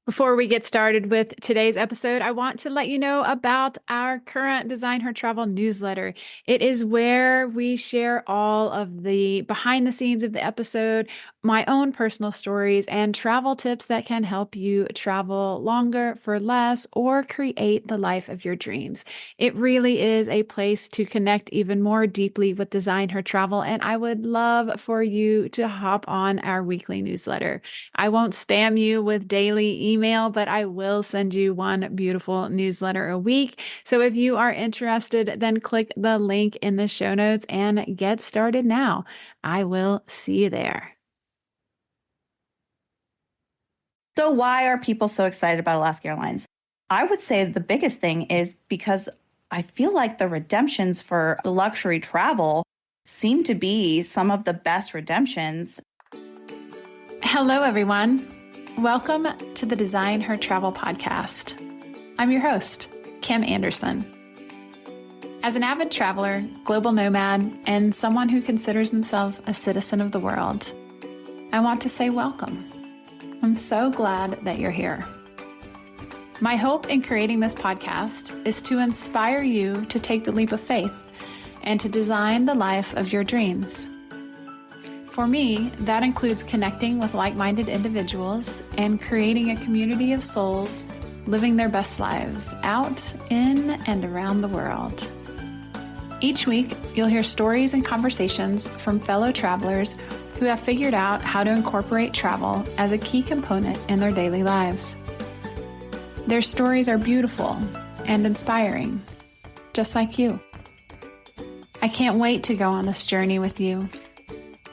Before we get started with today's episode, I want to let you know about our current Design Her Travel newsletter. It is where we share all of the behind the scenes of the episode, my own personal stories, and travel tips that can help you travel longer for less or create the life of your dreams. It really is a place to connect even more deeply with Design Her Travel, and I would love for you to hop on our weekly newsletter. I won't spam you with daily email, but I will send you one beautiful newsletter a week. So if you are interested, then click the link in the show notes and get started now. I will see you there. So why are people so excited about Alaska Airlines? I would say the biggest thing is because I feel like the redemptions for the luxury travel seem to be some of the best redemptions. Hello, everyone. Welcome to the Design Her Travel podcast. I'm your host, Kim Anderson. As an avid traveler, global nomad, and someone who considers themselves a citizen of the world, I want to say welcome. I'm so glad that you're here. My hope in creating this podcast is to inspire you to take the leap of faith and to design the life of your dreams. For me, that includes connecting with like-minded individuals and creating a community of souls living their best lives out, in, and around the world. Each week, you'll hear stories and conversations from fellow travelers who have figured out how to incorporate travel as a key component in their daily lives. Their stories are beautiful and inspiring, just like you. I can't wait to go on this journey with you.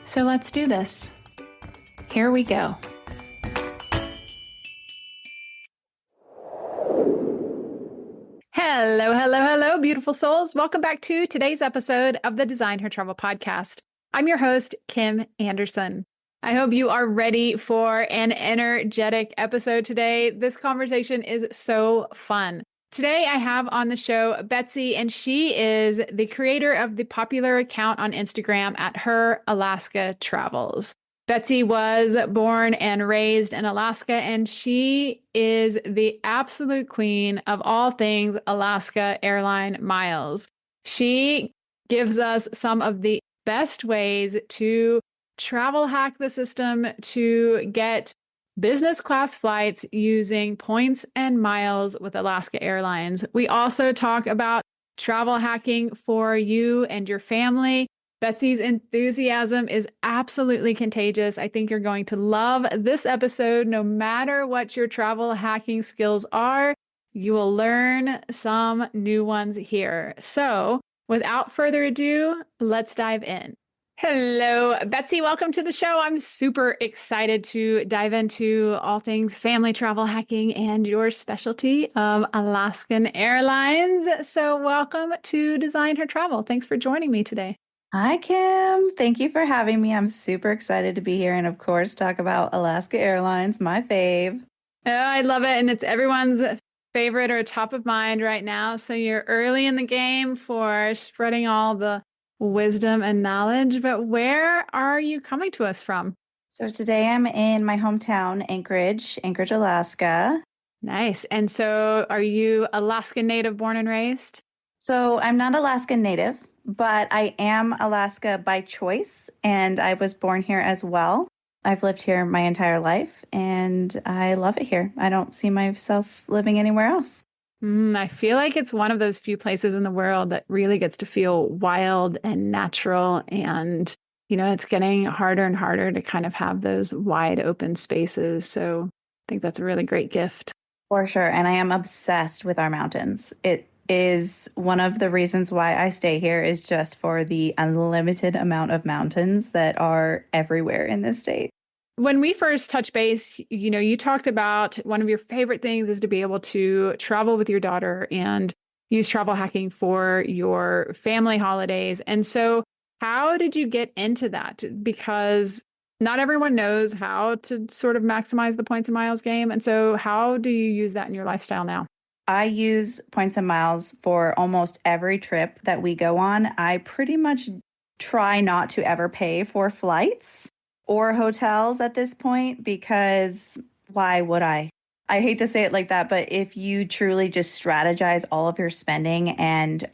So let's do this. Here we go. Hello, beautiful souls. Welcome back to today's episode of the Design Her Travel podcast. I'm your host, Kim Anderson. I hope you are ready for an energetic episode today. This conversation is so fun. Today, I have on the show Betsey, and she is the creator of the popular account on Instagram at Her Alaska Travels. Betsey was born and raised in Alaska, and she is the absolute queen of all things Alaska Airline miles. She gives us some of the best ways to travel hack the system to get business class flights using points and miles with Alaska Airlines. We also talk about travel hacking for you and your family. Betsey's enthusiasm is absolutely contagious. I think you're going to love this episode. No matter what your travel hacking skills are, you will learn some new ones here. So without further ado, let's dive in. Hello, Betsey. Welcome to the show. I'm super excited to dive into all things family travel hacking and your specialty of Alaskan Airlines. So welcome to Design Her Travel. Thanks for joining me today. Hi, Kim. Thank you for having me. I'm super excited to be here and, of course, talk about Alaska Airlines, my fave. Oh, I love it. And it's everyone's favorite or top of mind right now. So you're early in the game for spreading all the wisdom and knowledge, but where are you coming to us from? So today I'm in my hometown, Anchorage, Alaska. Nice. And so are you Alaska native, born and raised? So I'm not Alaskan native, but I am Alaska by choice, and I was born here as well. I've lived here my entire life, and I love it here. I don't see myself living anywhere else. I feel like it's one of those few places in the world that really gets to feel wild and natural. And, it's getting harder and harder to kind of have those wide open spaces. So I think that's a really great gift. For sure. And I am obsessed with our mountains. It is one of the reasons why I stay here is just for the unlimited amount of mountains that are everywhere in this state. When we first touched base, you talked about one of your favorite things is to be able to travel with your daughter and use travel hacking for your family holidays. And so how did you get into that? Because not everyone knows how to sort of maximize the points and miles game. And so how do you use that in your lifestyle now? I use points and miles for almost every trip that we go on. I pretty much try not to ever pay for flights or hotels at this point because why would I? I hate to say it like that, but if you truly just strategize all of your spending and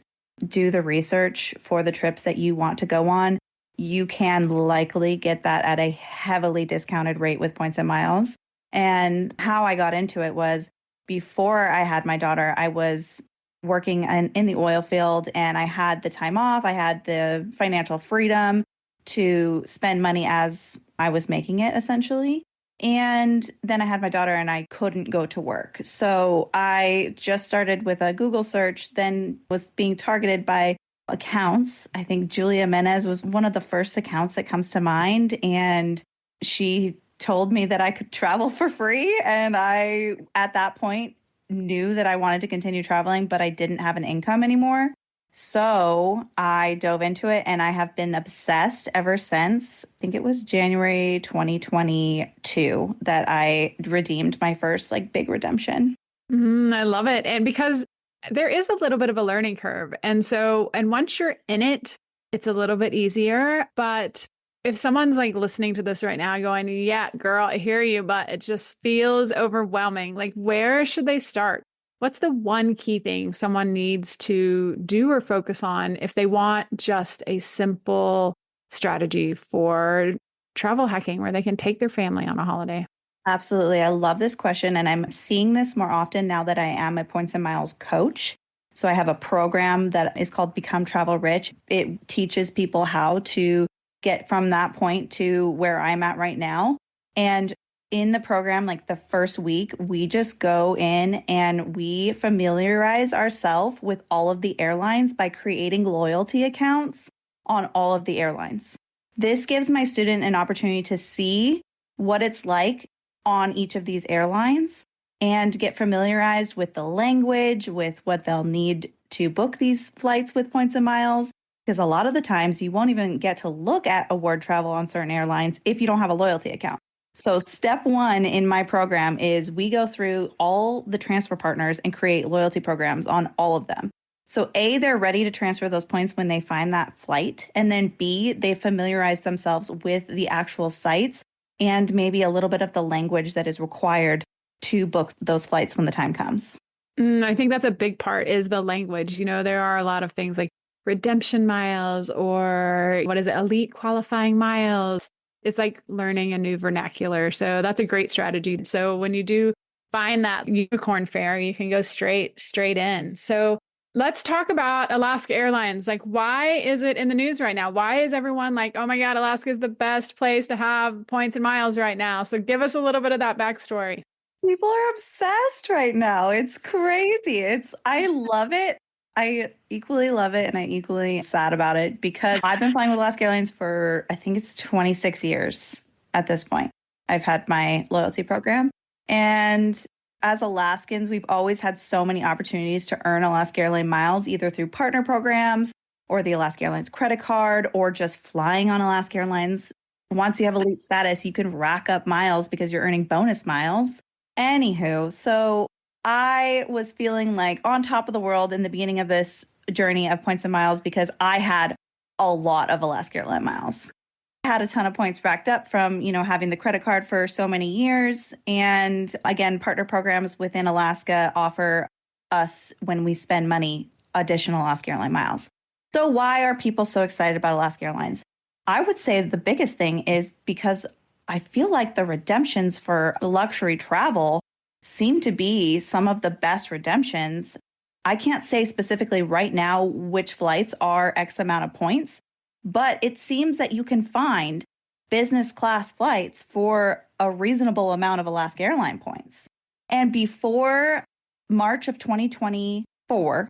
do the research for the trips that you want to go on, you can likely get that at a heavily discounted rate with points and miles. And how I got into it was before I had my daughter, I was working in the oil field and I had the time off, I had the financial freedom to spend money as I was making it essentially. And then I had my daughter and I couldn't go to work. So I just started with a Google search, then was being targeted by accounts. I think Julia Menez was one of the first accounts that comes to mind. And she told me that I could travel for free. And I, at that point, knew that I wanted to continue traveling, but I didn't have an income anymore. So I dove into it and I have been obsessed ever since. I think it was January 2022 that I redeemed my first like big redemption. I love it. And because there is a little bit of a learning curve. And once you're in it, it's a little bit easier. But if someone's like listening to this right now going, yeah, girl, I hear you, but it just feels overwhelming. Like, where should they start? What's the one key thing someone needs to do or focus on if they want just a simple strategy for travel hacking where they can take their family on a holiday? Absolutely. I love this question. And I'm seeing this more often now that I am a Points and Miles coach. So I have a program that is called Become Travel Rich. It teaches people how to get from that point to where I'm at right now. And in the program, like the first week, we just go in and we familiarize ourselves with all of the airlines by creating loyalty accounts on all of the airlines. This gives my student an opportunity to see what it's like on each of these airlines and get familiarized with the language, with what they'll need to book these flights with points and miles. Because a lot of the times you won't even get to look at award travel on certain airlines if you don't have a loyalty account. So step one in my program is we go through all the transfer partners and create loyalty programs on all of them. So A, they're ready to transfer those points when they find that flight. And then B, they familiarize themselves with the actual sites and maybe a little bit of the language that is required to book those flights when the time comes. I think that's a big part is the language. You know, there are a lot of things like redemption miles or what is it, elite qualifying miles. It's like learning a new vernacular. So that's a great strategy. So when you do find that unicorn fare, you can go straight in. So let's talk about Alaska Airlines. Like, why is it in the news right now? Why is everyone like, oh my God, Alaska is the best place to have points and miles right now? So give us a little bit of that backstory. People are obsessed right now. It's crazy. I love it. I equally love it and I equally sad about it because I've been flying with Alaska Airlines for I think it's 26 years at this point. I've had my loyalty program. And as Alaskans, we've always had so many opportunities to earn Alaska Airlines miles, either through partner programs or the Alaska Airlines credit card or just flying on Alaska Airlines. Once you have elite status, you can rack up miles because you're earning bonus miles. Anywho, so I was feeling like on top of the world in the beginning of this journey of points and miles because I had a lot of Alaska Airlines miles. I had a ton of points racked up from, having the credit card for so many years. And again, partner programs within Alaska offer us when we spend money, additional Alaska Airlines miles. So why are people so excited about Alaska Airlines? I would say the biggest thing is because I feel like the redemptions for luxury travel seem to be some of the best redemptions. I can't say specifically right now which flights are X amount of points, but it seems that you can find business class flights for a reasonable amount of Alaska Airlines points. And before March of 2024,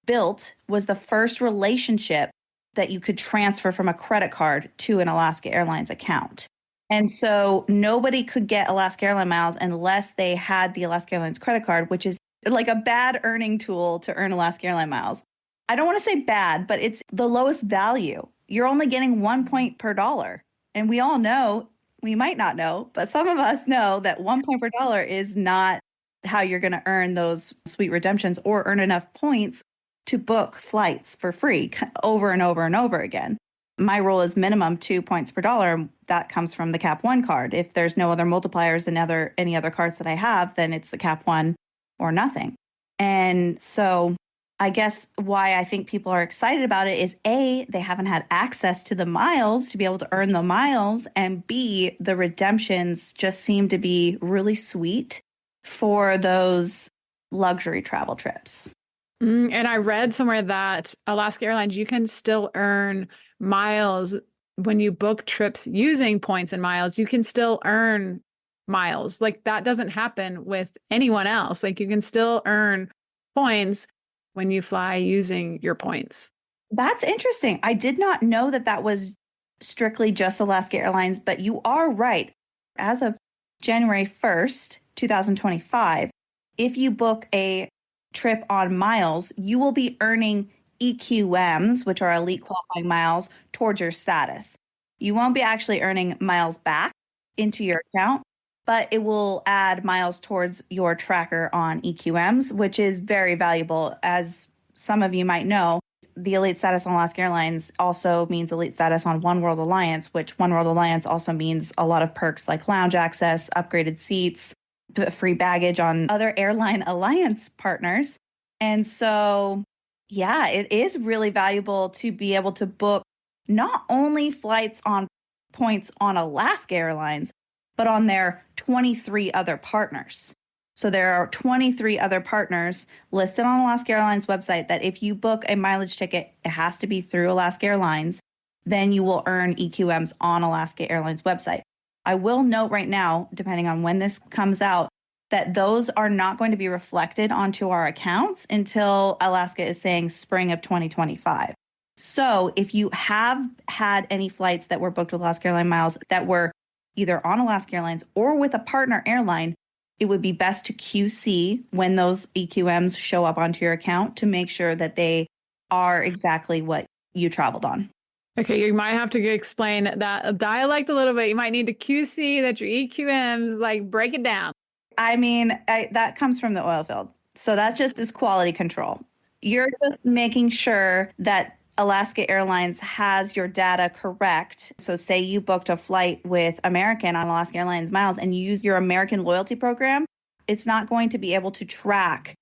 Bilt was the first relationship that you could transfer from a credit card to an Alaska Airlines account. And so nobody could get Alaska Airlines miles unless they had the Alaska Airlines credit card, which is like a bad earning tool to earn Alaska Airlines miles. I don't want to say bad, but it's the lowest value. You're only getting 1 point per dollar. And we all know, we might not know, but some of us know that 1 point per dollar is not how you're going to earn those sweet redemptions or earn enough points to book flights for free over and over and over again. My rule is minimum 2 points per dollar. That comes from the Cap One card. If there's no other multipliers in any other cards that I have, then it's the Cap One or nothing. And so I guess why I think people are excited about it is A, they haven't had access to the miles to be able to earn the miles, and B, the redemptions just seem to be really sweet for those luxury travel trips. And I read somewhere that Alaska Airlines, you can still earn miles when you book trips using points and miles. You can still earn miles. Like that doesn't happen with anyone else. Like you can still earn points when you fly using your points. That's interesting. I did not know that that was strictly just Alaska Airlines, but you are right. As of January 1st, 2025, if you book a trip on miles, you will be earning EQMs, which are elite qualifying miles, towards your status. You won't be actually earning miles back into your account, but it will add miles towards your tracker on EQMs, which is very valuable. As some of you might know, the elite status on Alaska Airlines also means elite status on One World Alliance, which One World Alliance also means a lot of perks like lounge access, upgraded seats, free baggage on other airline alliance partners. And so, yeah, it is really valuable to be able to book not only flights on points on Alaska Airlines, but on their 23 other partners. So there are 23 other partners listed on Alaska Airlines website that if you book a mileage ticket, it has to be through Alaska Airlines, then you will earn EQMs on Alaska Airlines website. I will note right now, depending on when this comes out, that those are not going to be reflected onto our accounts until Alaska is saying spring of 2025. So if you have had any flights that were booked with Alaska Airlines miles that were either on Alaska Airlines or with a partner airline, it would be best to QC when those EQMs show up onto your account to make sure that they are exactly what you traveled on. Okay, you might have to explain that dialect a little bit. You might need to QC that your EQMs, like break it down. I mean, that comes from the oil field. So that just is quality control. You're just making sure that Alaska Airlines has your data correct. So say you booked a flight with American on Alaska Airlines miles and you use your American loyalty program, it's not going to be able to track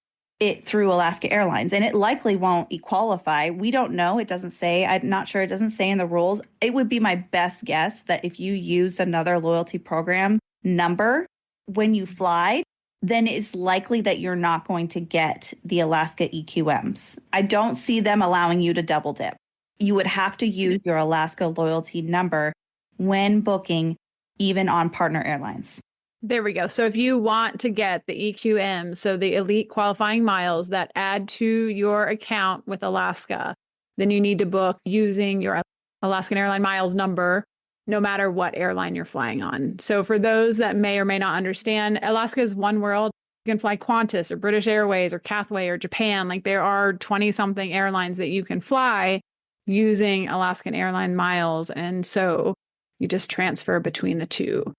it through Alaska Airlines, and it likely won't qualify. We don't know. It doesn't say. I'm not sure. It doesn't say in the rules. It would be my best guess that if you use another loyalty program number when you fly, then it's likely that you're not going to get the Alaska EQMs. I don't see them allowing you to double dip. You would have to use your Alaska loyalty number when booking, even on partner airlines. There we go. So if you want to get the EQM, so the elite qualifying miles that add to your account with Alaska, then you need to book using your Alaskan airline miles number, no matter what airline you're flying on. So for those that may or may not understand, Alaska is one world. You can fly Qantas or British Airways or Cathay or Japan. Like there are 20 something airlines that you can fly using Alaskan airline miles. And so you just transfer between the two.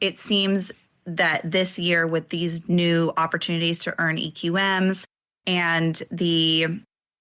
It seems that this year with these new opportunities to earn EQMs and the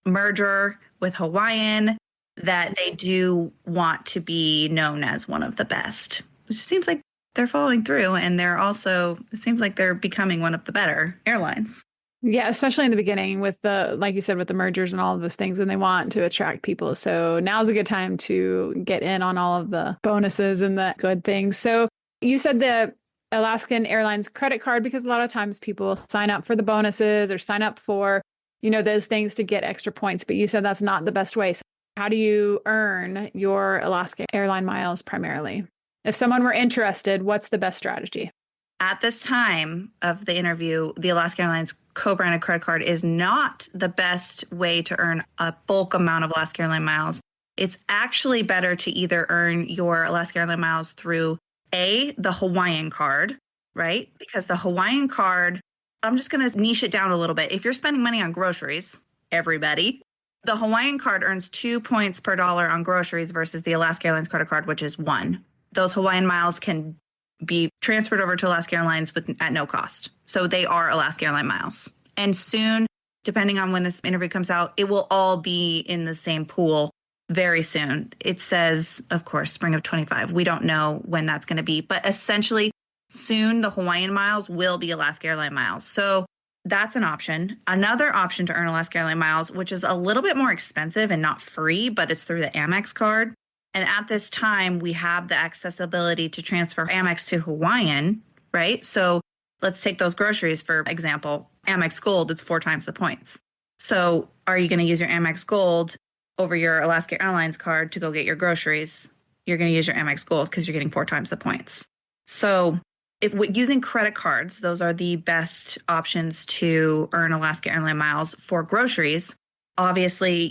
merger with Hawaiian, that they do want to be known as one of the best. It just seems like they're following through, and it seems like they're becoming one of the better airlines. Yeah, especially in the beginning with like you said, with the mergers and all of those things, and they want to attract people. So now's a good time to get in on all of the bonuses and the good things. So you said the Alaskan Airlines credit card, because a lot of times people sign up for the bonuses or sign up for, those things to get extra points. But you said that's not the best way. So how do you earn your Alaska airline miles primarily? If someone were interested, what's the best strategy? At this time of the interview, the Alaska Airlines co-branded credit card is not the best way to earn a bulk amount of Alaska Airline miles. It's actually better to either earn your Alaska Airline miles through the Hawaiian card, right? Because the Hawaiian card, I'm just going to niche it down a little bit. If you're spending money on groceries, everybody, the Hawaiian card earns 2 points per dollar on groceries versus the Alaska Airlines credit card, which is 1. Those Hawaiian miles can be transferred over to Alaska Airlines at no cost. So they are Alaska Airline miles. And soon, depending on when this interview comes out, it will all be in the same pool. very soon. It says, of course, spring of 25. We don't know when that's going to be, but essentially soon the Hawaiian miles will be Alaska Airlines miles. So that's an option. Another option to earn Alaska Airlines miles, which is a little bit more expensive and not free, but it's through the Amex card. And at this time, we have the accessibility to transfer Amex to Hawaiian, right? So let's take those groceries, for example. Amex Gold, it's 4 times the points. So are you going to use your Amex Gold over your Alaska Airlines card to go get your groceries? You're going to use your Amex Gold because you're getting 4 times the points. So if using credit cards, those are the best options to earn Alaska Airlines miles for groceries. Obviously,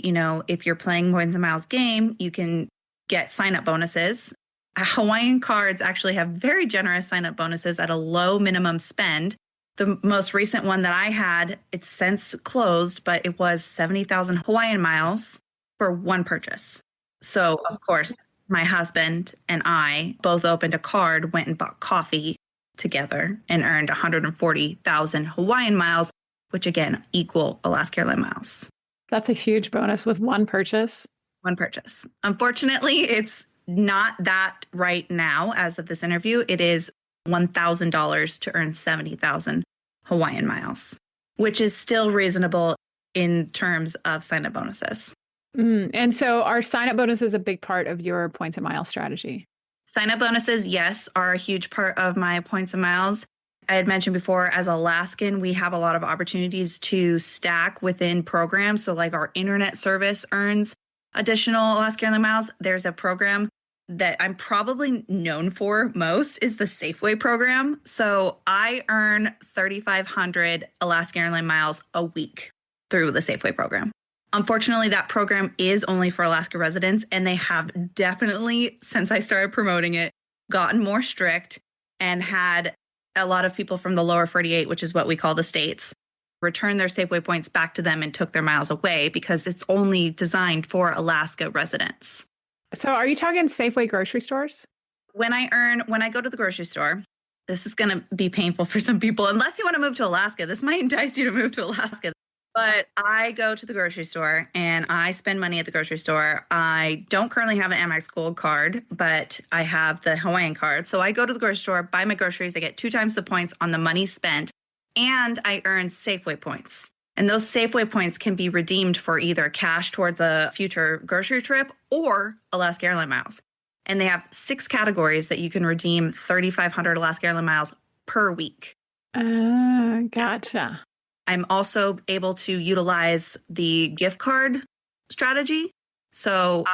if you're playing points and miles game, you can get sign-up bonuses. Hawaiian cards actually have very generous sign-up bonuses at a low minimum spend. The most recent one that I had, it's since closed, but it was 70,000 Hawaiian miles for one purchase. So, of course, my husband and I both opened a card, went and bought coffee together, and earned 140,000 Hawaiian miles, which again equal Alaska Airlines miles. That's a huge bonus with one purchase. One purchase. Unfortunately, it's not that right now as of this interview. It is $1,000 to earn 70,000 Hawaiian miles, which is still reasonable in terms of sign-up bonuses. And so are sign-up bonuses a big part of your points and miles strategy? Sign-up bonuses, yes, are a huge part of my points and miles. I had mentioned before, as Alaskan, we have a lot of opportunities to stack within programs. So like our internet service earns additional Alaska Airlines miles. There's a program that I'm probably known for most is the Safeway program. So I earn 3,500 Alaska Airlines miles a week through the Safeway program. Unfortunately, that program is only for Alaska residents, and they have definitely, since I started promoting it, gotten more strict and had a lot of people from the lower 48, which is what we call the states, return their Safeway points back to them and took their miles away because it's only designed for Alaska residents. So are you talking Safeway grocery stores? When I go to the grocery store, this is going to be painful for some people. Unless you want to move to Alaska, this might entice you to move to Alaska. But I go to the grocery store and I spend money at the grocery store. I don't currently have an Amex Gold card, but I have the Hawaiian card. So I go to the grocery store, buy my groceries. I get 2 times the points on the money spent, and I earn Safeway points. And those Safeway points can be redeemed for either cash towards a future grocery trip or Alaska Airlines miles. And they have 6 categories that you can redeem 3,500 Alaska Airlines miles per week. Gotcha. I'm also able to utilize the gift card strategy. So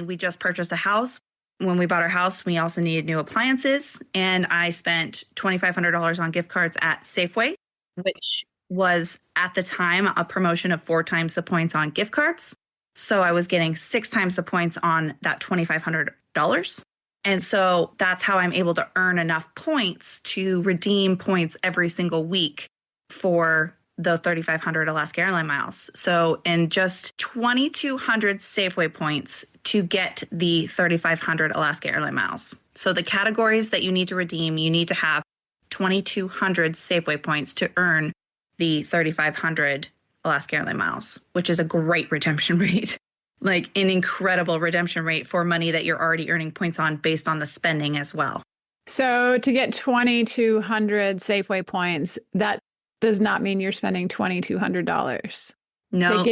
we just purchased a house. When we bought our house, we also needed new appliances. And I spent $2,500 on gift cards at Safeway, which was at the time a promotion of 4 times the points on gift cards. So I was getting 6 times the points on that $2,500. And so that's how I'm able to earn enough points to redeem points every single week for the 3,500 Alaska Airlines miles. So in just 2,200 Safeway points to get the 3,500 Alaska Airlines miles. So the categories that you need to redeem, you need to have 2,200 Safeway points to earn the 3,500 Alaska Airlines miles, which is a great redemption rate. Like an incredible redemption rate for money that you're already earning points on based on the spending as well. So to get 2,200 Safeway points, that does not mean you're spending $2,200. No.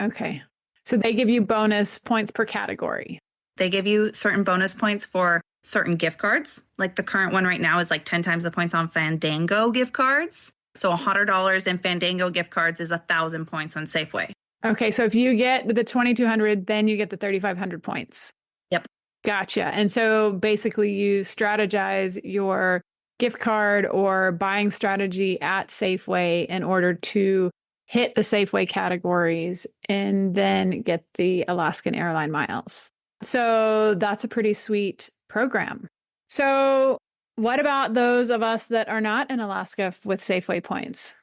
Okay. So they give you bonus points per category. They give you certain bonus points for certain gift cards. Like the current one right now is like 10 times the points on Fandango gift cards. So $100 in Fandango gift cards is 1,000 points on Safeway. Okay. So if you get the 2,200, then you get the 3,500 points. Yep. Gotcha. And so basically you strategize your gift card or buying strategy at Safeway in order to hit the Safeway categories and then get the Alaskan Airlines miles. So that's a pretty sweet program. So what about those of us that are not in Alaska with Safeway points?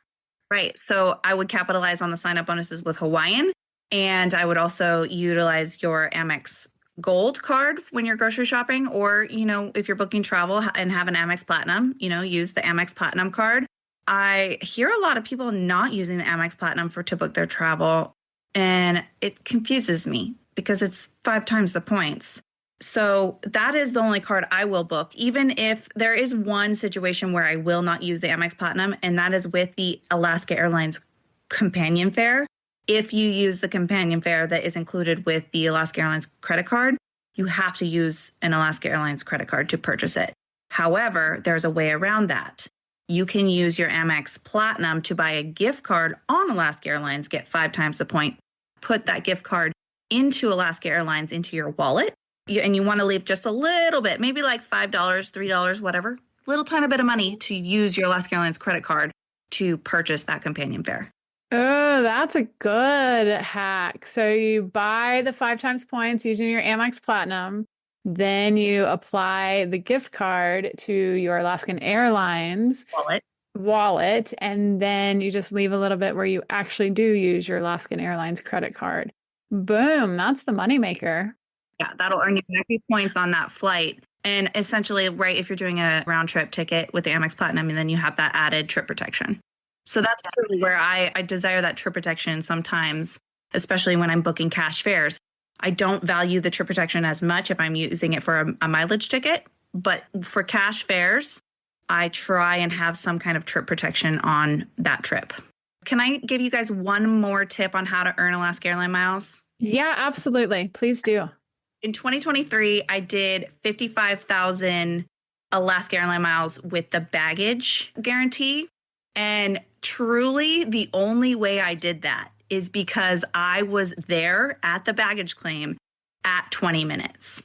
Right. So I would capitalize on the sign-up bonuses with Hawaiian, and I would also utilize your Amex Gold card when you're grocery shopping, or, if you're booking travel and have an Amex Platinum, use the Amex Platinum card. I hear a lot of people not using the Amex Platinum to book their travel, and it confuses me because it's 5 times the points. So that is the only card I will book, even if there is one situation where I will not use the Amex Platinum, and that is with the Alaska Airlines companion fare. If you use the companion fare that is included with the Alaska Airlines credit card, you have to use an Alaska Airlines credit card to purchase it. However, there's a way around that. You can use your Amex Platinum to buy a gift card on Alaska Airlines, get 5 times the point, put that gift card into Alaska Airlines into your wallet. And you want to leave just a little bit, maybe like $5, $3, whatever, little tiny bit of money to use your Alaska Airlines credit card to purchase that companion fare. Oh, that's a good hack. So you buy the 5 times points using your Amex Platinum, then you apply the gift card to your Alaskan Airlines wallet, and then you just leave a little bit where you actually do use your Alaskan Airlines credit card. Boom, that's the moneymaker. Yeah, that'll earn you extra points on that flight. And essentially, right, if you're doing a round trip ticket with the Amex Platinum, and then you have that added trip protection. So that's really where I desire that trip protection sometimes, especially when I'm booking cash fares. I don't value the trip protection as much if I'm using it for a mileage ticket. But for cash fares, I try and have some kind of trip protection on that trip. Can I give you guys one more tip on how to earn Alaska Airlines miles? Yeah, absolutely. Please do. In 2023, I did 55,000 Alaska Airlines miles with the baggage guarantee. And truly, the only way I did that is because I was there at the baggage claim at 20 minutes.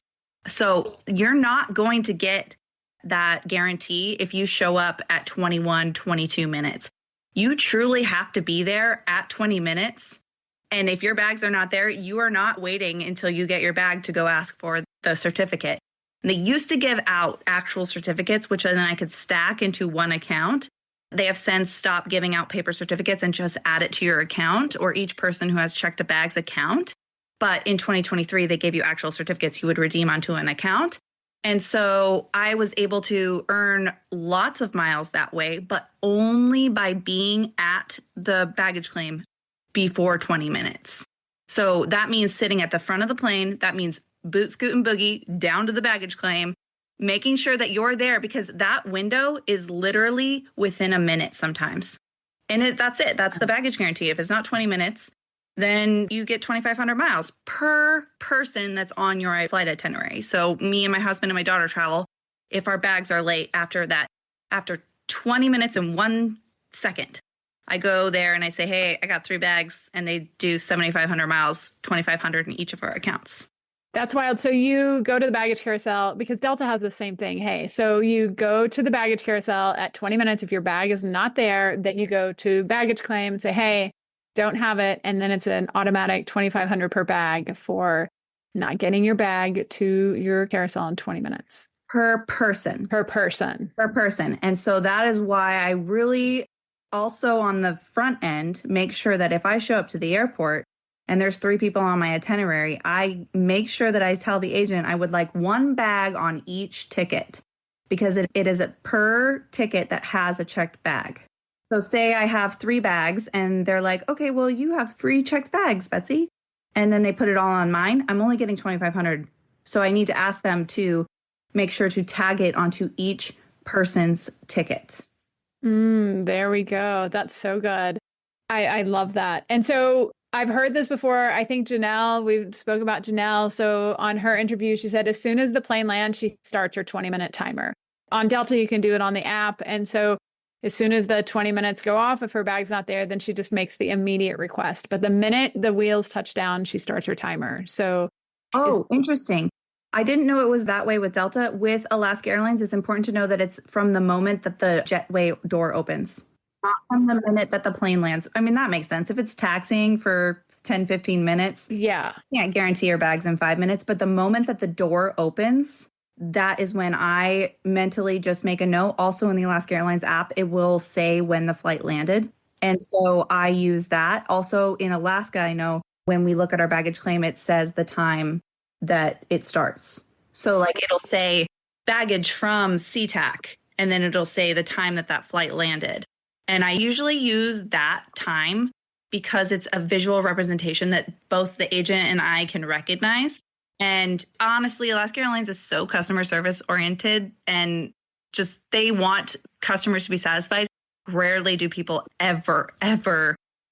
So you're not going to get that guarantee if you show up at 21, 22 minutes. You truly have to be there at 20 minutes. And if your bags are not there, you are not waiting until you get your bag to go ask for the certificate. And they used to give out actual certificates, which then I could stack into one account. They have since stopped giving out paper certificates and just add it to your account or each person who has checked a bag's account. But in 2023, they gave you actual certificates you would redeem onto an account. And so I was able to earn lots of miles that way, but only by being at the baggage claim before 20 minutes. So that means sitting at the front of the plane. That means boot, scoot, and boogie down to the baggage claim, making sure that you're there because that window is literally within a minute sometimes. And that's it. That's the baggage guarantee. If it's not 20 minutes, then you get 2,500 miles per person that's on your flight itinerary. So me and my husband and my daughter travel. If our bags are late after 20 minutes and 1 second, I go there and I say, hey, I got 3 bags, and they do 7,500 miles, 2,500 in each of our accounts. That's wild. So you go to the baggage carousel because Delta has the same thing. Hey, so you go to the baggage carousel at 20 minutes. If your bag is not there, then you go to baggage claim and say, hey, don't have it. And then it's an automatic 2,500 per bag for not getting your bag to your carousel in 20 minutes. Per person. And so that is why I really also on the front end, make sure that if I show up to the airport and there's 3 people on my itinerary, I make sure that I tell the agent I would like 1 bag on each ticket because it is a per ticket that has a checked bag. So say I have 3 bags and they're like, okay, well, you have 3 checked bags, Betsey. And then they put it all on mine. I'm only getting 2,500. So I need to ask them to make sure to tag it onto each person's ticket. There we go. That's so good. I love that. And so I've heard this before. I think we spoke about Janelle. So on her interview, she said, as soon as the plane lands, she starts her 20-minute timer. On Delta, you can do it on the app. And so as soon as the 20 minutes go off, if her bag's not there, then she just makes the immediate request. But the minute the wheels touch down, she starts her timer. So, interesting. I didn't know it was that way with Delta. With Alaska Airlines, it's important to know that it's from the moment that the jetway door opens, not from the minute that the plane lands. I mean, that makes sense. If it's taxiing for 10, 15 minutes, yeah, can't guarantee your bags in 5 minutes. But the moment that the door opens, that is when I mentally just make a note. Also in the Alaska Airlines app, it will say when the flight landed. And so I use that. Also in Alaska, I know when we look at our baggage claim, it says the time that it starts. So like it'll say baggage from SeaTac, and then it'll say the time that flight landed. And I usually use that time because it's a visual representation that both the agent and I can recognize. And honestly, Alaska Airlines is so customer service oriented and just they want customers to be satisfied. Rarely do people ever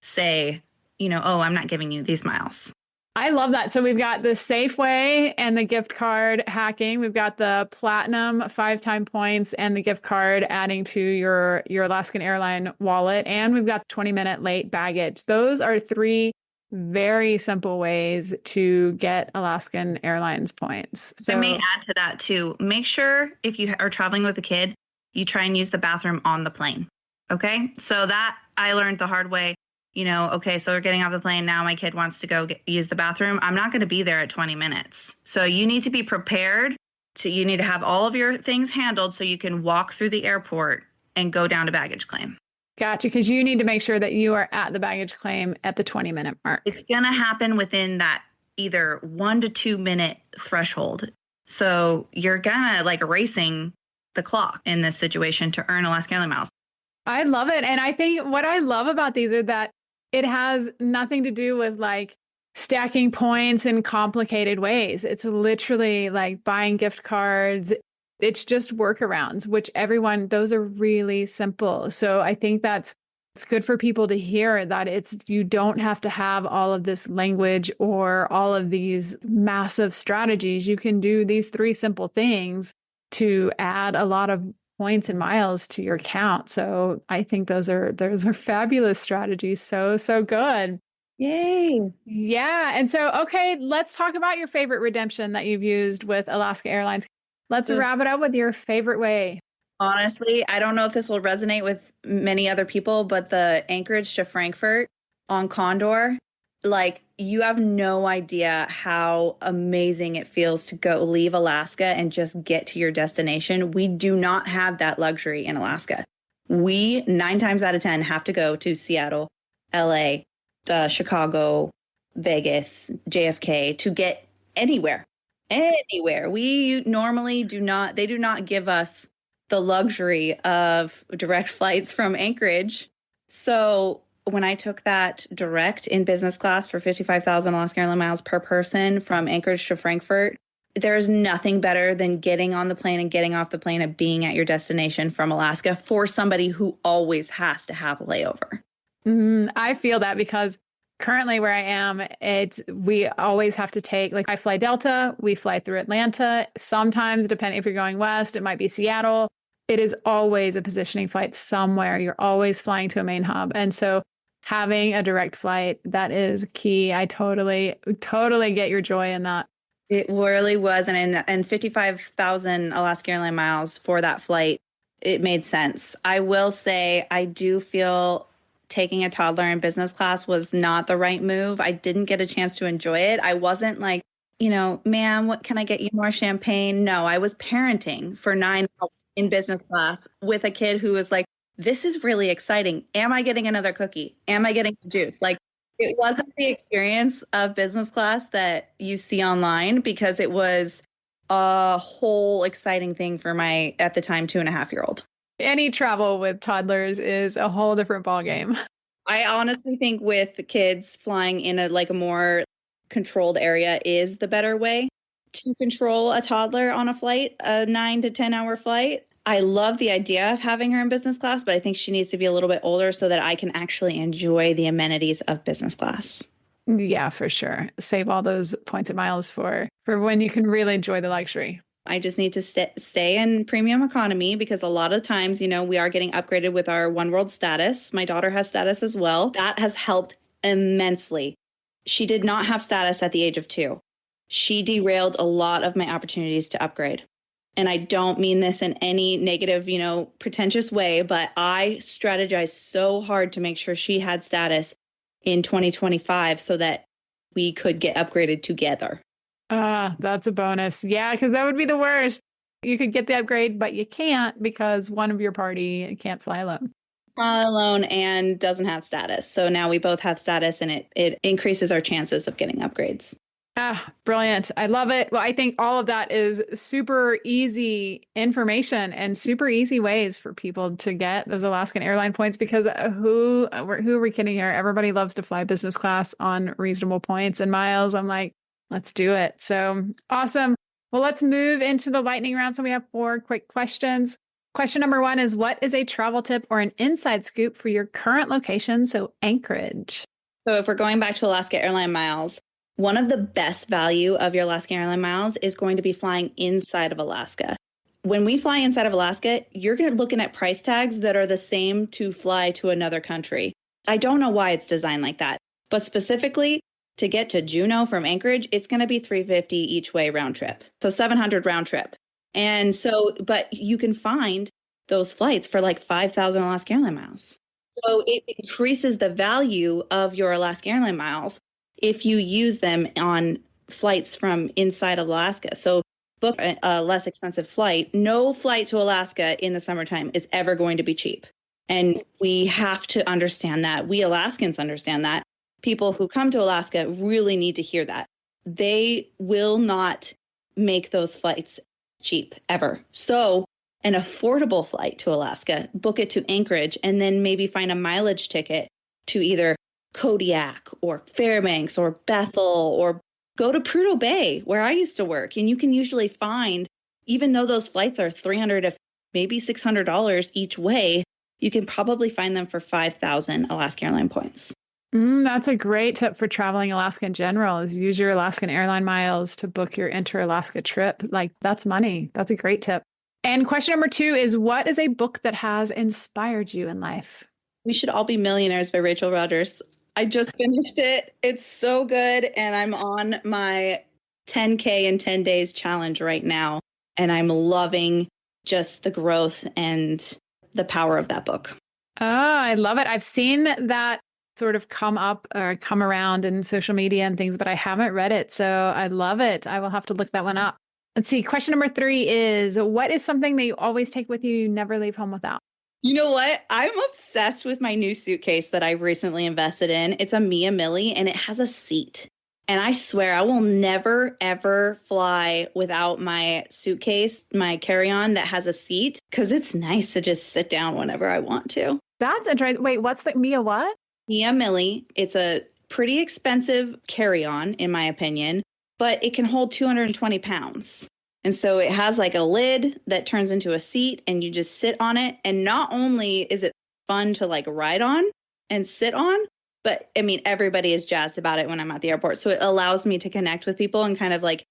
say, oh, I'm not giving you these miles. I love that. So we've got the Safeway and the gift card hacking. We've got the platinum 5-time points and the gift card adding to your Alaskan airline wallet. And we've got 20-minute late baggage. Those are 3 very simple ways to get Alaskan Airlines points. So I may add to that too. Make sure if you are traveling with a kid, you try and use the bathroom on the plane. Okay. So that I learned the hard way. Okay, so we're getting off the plane. Now my kid wants to go use the bathroom. I'm not going to be there at 20 minutes. So you need to be prepared. You need to have all of your things handled so you can walk through the airport and go down to baggage claim. Gotcha. Because you need to make sure that you are at the baggage claim at the 20-minute mark. It's going to happen within that either 1 to 2 minute threshold. So you're going to like racing the clock in this situation to earn Alaska Airlines miles. I love it. And I think what I love about these are that it has nothing to do with like stacking points in complicated ways. It's literally like buying gift cards. It's just workarounds, which those are really simple. So I think it's good for people to hear that you don't have to have all of this language or all of these massive strategies. You can do these 3 simple things to add a lot of points and miles to your account. So I think those are fabulous strategies. So good. Yay. Yeah. And so, okay, let's talk about your favorite redemption that you've used with Alaska Airlines. Let's wrap it up with your favorite way. Honestly, I don't know if this will resonate with many other people, but the Anchorage to Frankfurt on Condor, like you have no idea how amazing it feels to go leave Alaska and just get to your destination. We do not have that luxury in Alaska. We 9 times out of 10 have to go to Seattle, LA, Chicago, Vegas, JFK to get anywhere. We normally they do not give us the luxury of direct flights from Anchorage. So when I took that direct in business class for 55,000 Alaska Airlines miles per person from Anchorage to Frankfurt, there's nothing better than getting on the plane and getting off the plane and being at your destination from Alaska for somebody who always has to have a layover. I feel that because currently where I am, we always have to take, like I fly Delta, we fly through Atlanta. Sometimes, depending if you're going west, it might be Seattle. It is always a positioning flight somewhere. You're always flying to a main hub. And so having a direct flight, that is key. I totally get your joy in that. It really was. And 55,000 Alaska Airlines miles for that flight, it made sense. I will say, I do feel taking a toddler in business class was not the right move. I didn't get a chance to enjoy it. I wasn't like, ma'am, what can I get you more champagne? No, I was parenting for 9 months in business class with a kid who was like, this is really exciting. Am I getting another cookie? Am I getting juice? Like, it wasn't the experience of business class that you see online because it was a whole exciting thing for my, at the time, 2.5-year-old. Any travel with toddlers is a whole different ballgame. I honestly think with the kids flying in a more controlled area is the better way to control a toddler on a flight, a 9 to 10 hour flight. I love the idea of having her in business class, but I think she needs to be a little bit older so that I can actually enjoy the amenities of business class. Yeah, for sure. Save all those points and miles for when you can really enjoy the luxury. I just need to stay in premium economy because a lot of times, we are getting upgraded with our One World status. My daughter has status as well. That has helped immensely. She did not have status at the age of 2. She derailed a lot of my opportunities to upgrade. And I don't mean this in any negative, pretentious way, but I strategized so hard to make sure she had status in 2025 so that we could get upgraded together. That's a bonus. Yeah, because that would be the worst. You could get the upgrade, but you can't because one of your party can't fly alone. Fly alone and doesn't have status. So now we both have status and it increases our chances of getting upgrades. Ah, brilliant. I love it. Well, I think all of that is super easy information and super easy ways for people to get those Alaskan airline points because who are we kidding here? Everybody loves to fly business class on reasonable points and miles. I'm like, let's do it. So awesome. Well, let's move into the lightning round. So we have 4 quick questions. Question number 1 is what is a travel tip or an inside scoop for your current location? So Anchorage. So if we're going back to Alaska Airline miles, one of the best value of your Alaska Airline miles is going to be flying inside of Alaska. When we fly inside of Alaska, you're looking at price tags that are the same to fly to another country. I don't know why it's designed like that, but specifically to get to Juneau from Anchorage, it's going to be $350 each way round trip. So $700 round trip. And so, but you can find those flights for like 5,000 Alaska Airline miles. So it increases the value of your Alaska Airline miles if you use them on flights from inside of Alaska. So book a less expensive flight. No flight to Alaska in the summertime is ever going to be cheap. And we have to understand that. We Alaskans understand that. People who come to Alaska really need to hear that. They will not make those flights cheap ever. So an affordable flight to Alaska, book it to Anchorage, and then maybe find a mileage ticket to either Kodiak or Fairbanks or Bethel, or go to Prudhoe Bay, where I used to work. And you can usually find, even though those flights are $300 to maybe $600 each way, you can probably find them for 5,000 Alaska Airline points. That's a great tip for traveling Alaska in general is use your Alaskan airline miles to book your inter-Alaska trip. Like that's money. That's a great tip. And question number 2 is what is a book that has inspired you in life? We Should All Be Millionaires by Rachel Rodgers. I just finished it. It's so good. And I'm on my 10K in 10 days challenge right now. And I'm loving just the growth and the power of that book. Oh, I love it. I've seen that sort of come up or come around in social media and things, but I haven't read it. So I love it. I will have to look that one up. Let's see. Question number 3 is what is something that you always take with you never leave home without? You know what? I'm obsessed with my new suitcase that I recently invested in. It's a Mia Millie and it has a seat. And I swear I will never, ever fly without my suitcase, my carry-on that has a seat, because it's nice to just sit down whenever I want to. That's interesting. Wait, what's the Mia what? Mia Millie. It's a pretty expensive carry-on, in my opinion, but it can hold 220 pounds. And so it has like a lid that turns into a seat and you just sit on it. And not only is it fun to like ride on and sit on, but I mean, everybody is jazzed about it when I'm at the airport. So it allows me to connect with people and kind of like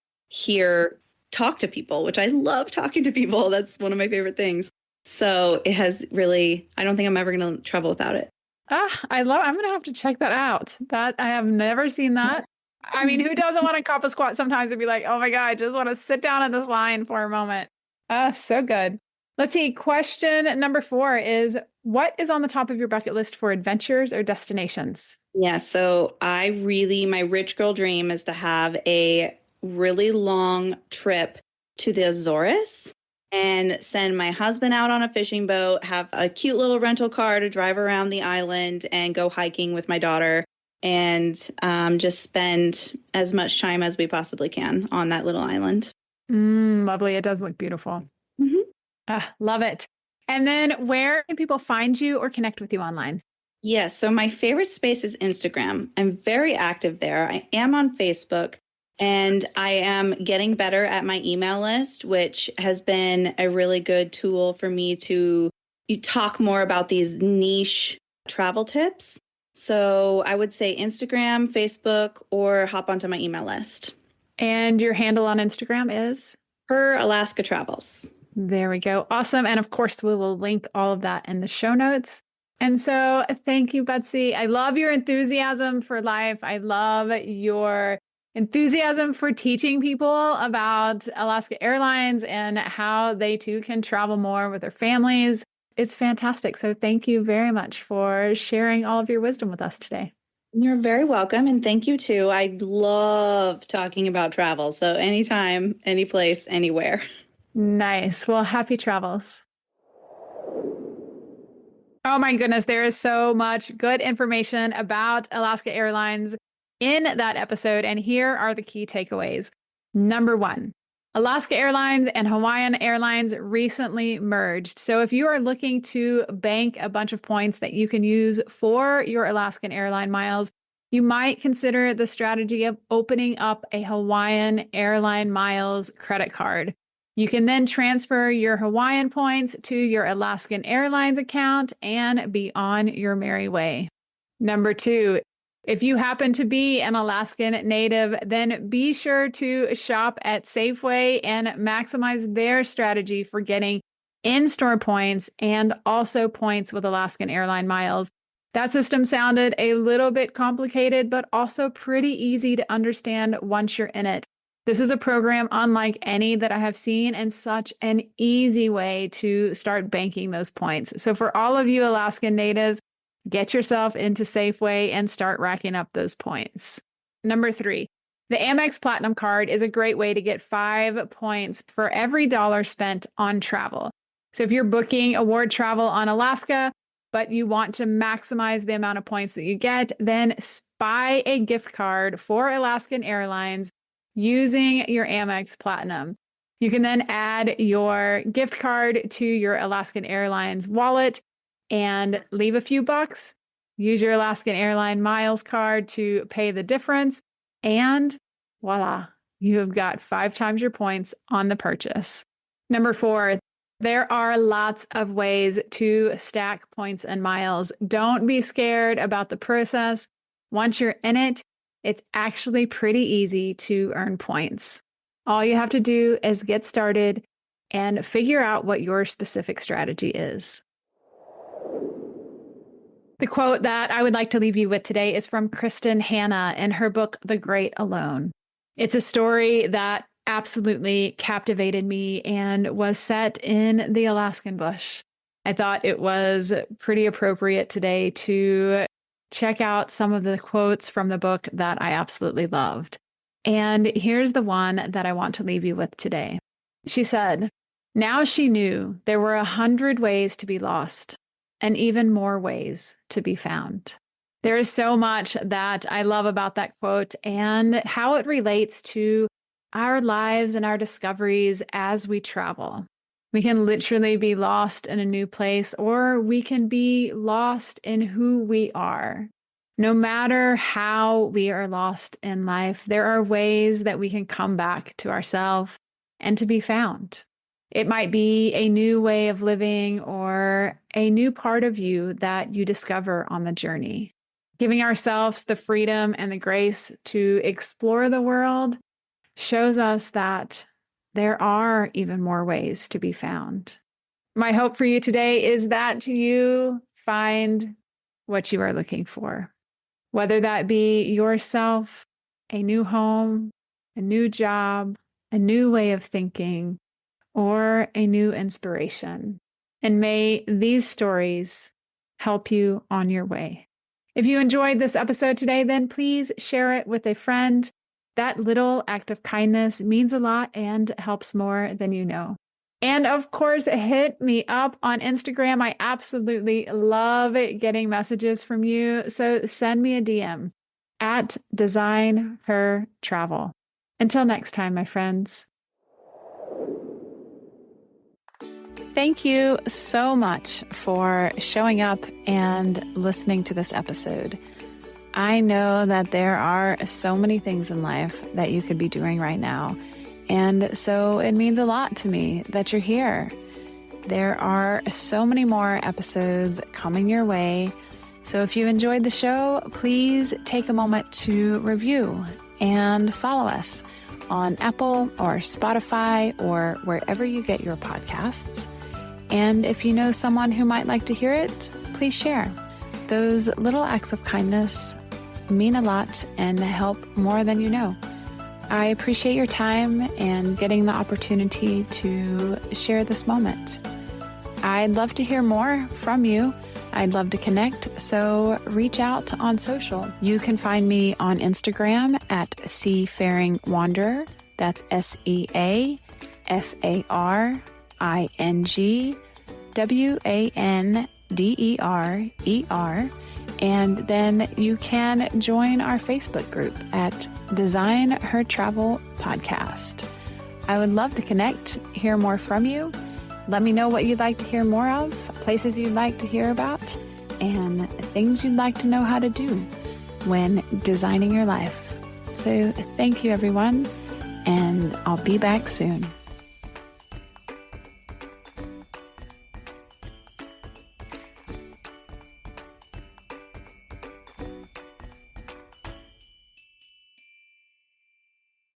talk to people, which I love talking to people. That's one of my favorite things. So it has really, I don't think I'm ever going to travel without it. I'm going to have to check that out. That I have never seen that. I mean, who doesn't want to cop a squat sometimes and be like, oh my God, I just want to sit down in this line for a moment. So good. Let's see. Question number 4 is what is on the top of your bucket list for adventures or destinations? Yeah. So my rich girl dream is to have a really long trip to the Azores and send my husband out on a fishing boat, have a cute little rental car to drive around the island and go hiking with my daughter. And just spend as much time as we possibly can on that little island. Lovely. It does look beautiful. Mm-hmm. Love it. And then where can people find you or connect with you online? Yes. So my favorite space is Instagram. I'm very active there. I am on Facebook and I am getting better at my email list, which has been a really good tool for me to talk more about these niche travel tips. So I would say Instagram, Facebook, or hop onto my email list. And your handle on Instagram is? Her Alaska Travels. There we go. Awesome. And of course, we will link all of that in the show notes. And so thank you, Betsey. I love your enthusiasm for life. I love your enthusiasm for teaching people about Alaska Airlines and how they too can travel more with their families. It's fantastic. So thank you very much for sharing all of your wisdom with us today. You're very welcome. And thank you too. I love talking about travel. So anytime, any place, anywhere. Nice. Well, happy travels. Oh my goodness. There is so much good information about Alaska Airlines. in that episode. And here are the key takeaways. Number one, Alaska Airlines and Hawaiian Airlines recently merged. So if you are looking to bank a bunch of points that you can use for your Alaskan airline miles, you might consider the strategy of opening up a Hawaiian Airline Miles credit card. You can then transfer your Hawaiian points to your Alaskan Airlines account and be on your merry way. Number two, if you happen to be an Alaskan native, then be sure to shop at Safeway and maximize their strategy for getting in-store points and also points with Alaskan Airline Miles. That system sounded a little bit complicated, but also pretty easy to understand once you're in it. This is a program unlike any that I have seen and such an easy way to start banking those points. So for all of you Alaskan natives, get yourself into Safeway and start racking up those points. Number three, the Amex Platinum Card is a great way to get 5 points for every dollar spent on travel. So if you're booking award travel on Alaska, but you want to maximize the amount of points that you get, then buy a gift card for Alaskan Airlines using your Amex Platinum. You can then add your gift card to your Alaskan Airlines wallet and leave a few bucks, use your Alaskan Airline Miles card to pay the difference, and voila, you have got 5 times your points on the purchase. Number four, there are lots of ways to stack points and miles. Don't be scared about the process. Once you're in it, it's actually pretty easy to earn points. All you have to do is get started and figure out what your specific strategy is. The quote that I would like to leave you with today is from Kristen Hanna in her book, The Great Alone. It's a story that absolutely captivated me and was set in the Alaskan bush. I thought it was pretty appropriate today to check out some of the quotes from the book that I absolutely loved. And here's the one that I want to leave you with today. She said, "Now she knew there were 100 ways to be lost, and even more ways to be found." There is so much that I love about that quote and how it relates to our lives and our discoveries as we travel. We can literally be lost in a new place, or we can be lost in who we are. No matter how we are lost in life, there are ways that we can come back to ourselves and to be found. It might be a new way of living or a new part of you that you discover on the journey. Giving ourselves the freedom and the grace to explore the world shows us that there are even more ways to be found. My hope for you today is that you find what you are looking for, whether that be yourself, a new home, a new job, a new way of thinking, or a new inspiration. And may these stories help you on your way. If you enjoyed this episode today, then please share it with a friend. That little act of kindness means a lot and helps more than you know. And of course, hit me up on Instagram. I absolutely love getting messages from you. So send me a DM at Design Her Travel. Until next time, my friends. Thank you so much for showing up and listening to this episode. I know that there are so many things in life that you could be doing right now. And so it means a lot to me that you're here. There are so many more episodes coming your way. So if you enjoyed the show, please take a moment to review and follow us on Apple or Spotify or wherever you get your podcasts. And if you know someone who might like to hear it, please share. Those little acts of kindness mean a lot and help more than you know. I appreciate your time and getting the opportunity to share this moment. I'd love to hear more from you. I'd love to connect, so reach out on social. You can find me on Instagram at Seafaring Wanderer. That's SeaFaringWanderer. And then you can join our Facebook group at Design Her Travel Podcast. I would love to connect, hear more from you. Let me know what you'd like to hear more of, places you'd like to hear about, and things you'd like to know how to do when designing your life. So thank you, everyone, and I'll be back soon.